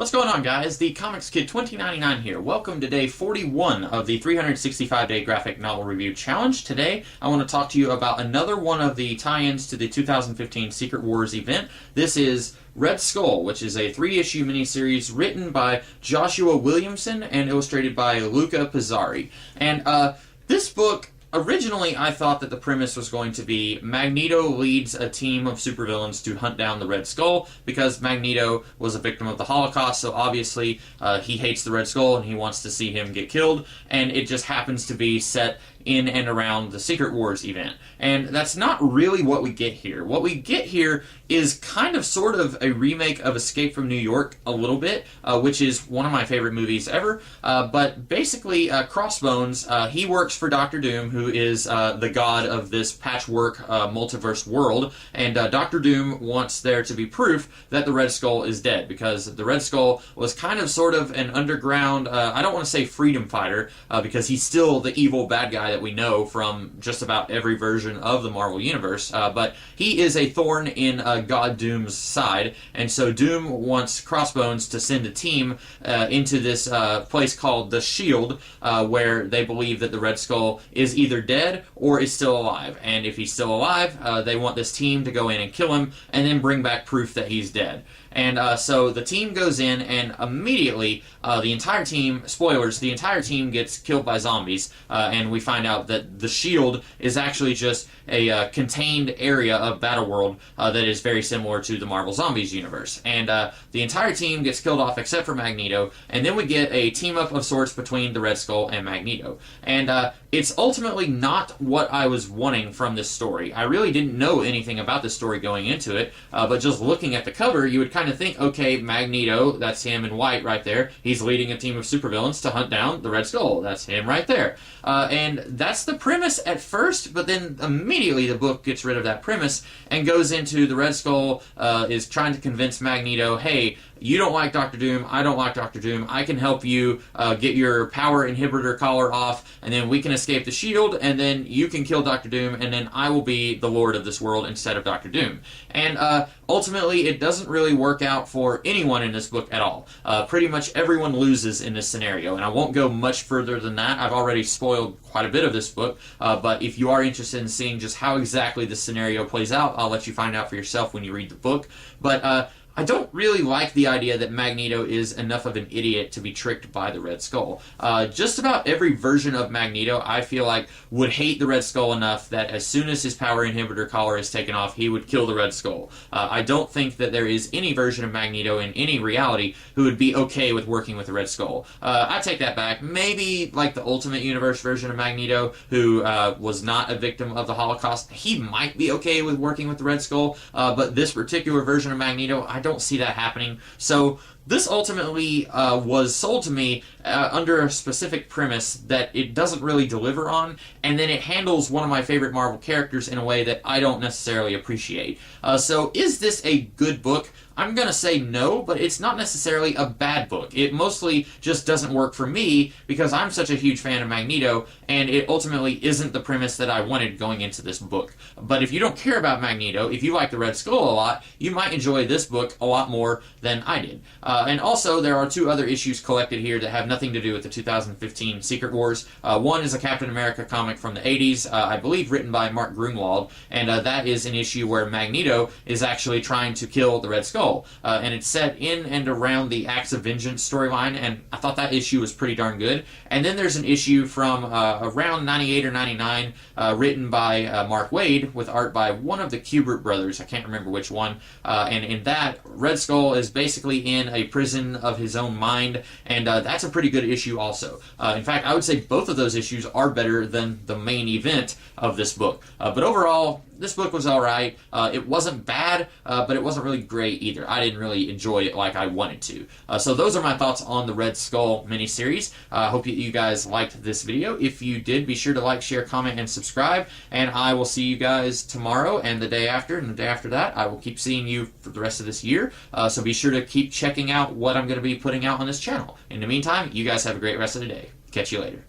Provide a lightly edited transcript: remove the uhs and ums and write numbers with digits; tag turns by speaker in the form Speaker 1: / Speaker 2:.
Speaker 1: What's going on, guys? The Comics Kid 2099 here. Welcome to day 41 of the 365-day graphic novel review challenge. Today, I want to talk to you about another one of the tie-ins to the 2015 Secret Wars event. This is Red Skull, which is a 3-issue miniseries written by Joshua Williamson and illustrated by Luca Pizzari. And this book, originally, I thought that the premise was going to be Magneto leads a team of supervillains to hunt down the Red Skull because Magneto was a victim of the Holocaust, so obviously he hates the Red Skull and he wants to see him get killed, and it just happens to be set in and around the Secret Wars event. And that's not really what we get here. What we get here is kind of sort of a remake of Escape from New York a little bit, which is one of my favorite movies ever. But basically, Crossbones, he works for Doctor Doom, who is the god of this patchwork multiverse world, and Doctor Doom wants there to be proof that the Red Skull is dead, because the Red Skull was kind of sort of an underground, I don't want to say freedom fighter, because he's still the evil bad guy that we know from just about every version of the Marvel Universe, but he is a thorn in God Doom's side, and so Doom wants Crossbones to send a team into this place called the Shield, where they believe that the Red Skull is either dead or is still alive, and if he's still alive, they want this team to go in and kill him, and then bring back proof that he's dead. And so the team goes in, and immediately the entire team, spoilers, the entire team gets killed by zombies, and we find out that the Shield is actually just a contained area of Battleworld that is very similar to the Marvel Zombies universe. And the entire team gets killed off except for Magneto, and then we get a team-up of sorts between the Red Skull and Magneto. And it's ultimately not what I was wanting from this story. I really didn't know anything about this story going into it, but just looking at the cover, you would kind of think, okay, Magneto, that's him in white right there. He's leading a team of supervillains to hunt down the Red Skull. That's him right there. And that's the premise at first, but then immediately the book gets rid of that premise and goes into the Red Skull is trying to convince Magneto, hey, you don't like Doctor Doom, I don't like Doctor Doom, I can help you get your power inhibitor collar off, and then we can escape the Shield, and then you can kill Doctor Doom, and then I will be the Lord of this world instead of Doctor Doom. And ultimately, it doesn't really work out for anyone in this book at all. Pretty much everyone loses in this scenario, and I won't go much further than that. I've already spoiled quite a bit of this book, but if you are interested in seeing just how exactly this scenario plays out, I'll let you find out for yourself when you read the book. But I don't really like the idea that Magneto is enough of an idiot to be tricked by the Red Skull. Just about every version of Magneto, I feel like, would hate the Red Skull enough that as soon as his power inhibitor collar is taken off, he would kill the Red Skull. I don't think that there is any version of Magneto in any reality who would be okay with working with the Red Skull. I take that back. Maybe like the Ultimate Universe version of Magneto, who was not a victim of the Holocaust, he might be okay with working with the Red Skull, but this particular version of Magneto, I don't see that happening. So this ultimately was sold to me under a specific premise that it doesn't really deliver on, and then it handles one of my favorite Marvel characters in a way that I don't necessarily appreciate. So is this a good book? I'm going to say no, but it's not necessarily a bad book. It mostly just doesn't work for me because I'm such a huge fan of Magneto, and it ultimately isn't the premise that I wanted going into this book. But if you don't care about Magneto, if you like the Red Skull a lot, you might enjoy this book a lot more than I did. And also, there are two other issues collected here that have nothing to do with the 2015 Secret Wars. One is a Captain America comic from the 80s, I believe written by Mark Gruenwald, and that is an issue where Magneto is actually trying to kill the Red Skull. And it's set in and around the Acts of Vengeance storyline, and I thought that issue was pretty darn good. And then there's an issue from around 98 or 99, written by Mark Waid, with art by one of the Kubert brothers, I can't remember which one, and in that, Red Skull is basically in a prison of his own mind, and that's a pretty good issue also. In fact, I would say both of those issues are better than the main event of this book. But overall, this book was alright. It wasn't bad, but it wasn't really great either. I didn't really enjoy it like I wanted to. So those are my thoughts on the Red Skull miniseries. I hope you guys liked this video. If you did, be sure to like, share, comment, and subscribe. And I will see you guys tomorrow and the day after, and the day after that. I will keep seeing you for the rest of this year. So be sure to keep checking out what I'm going to be putting out on this channel. In the meantime, you guys have a great rest of the day. Catch you later.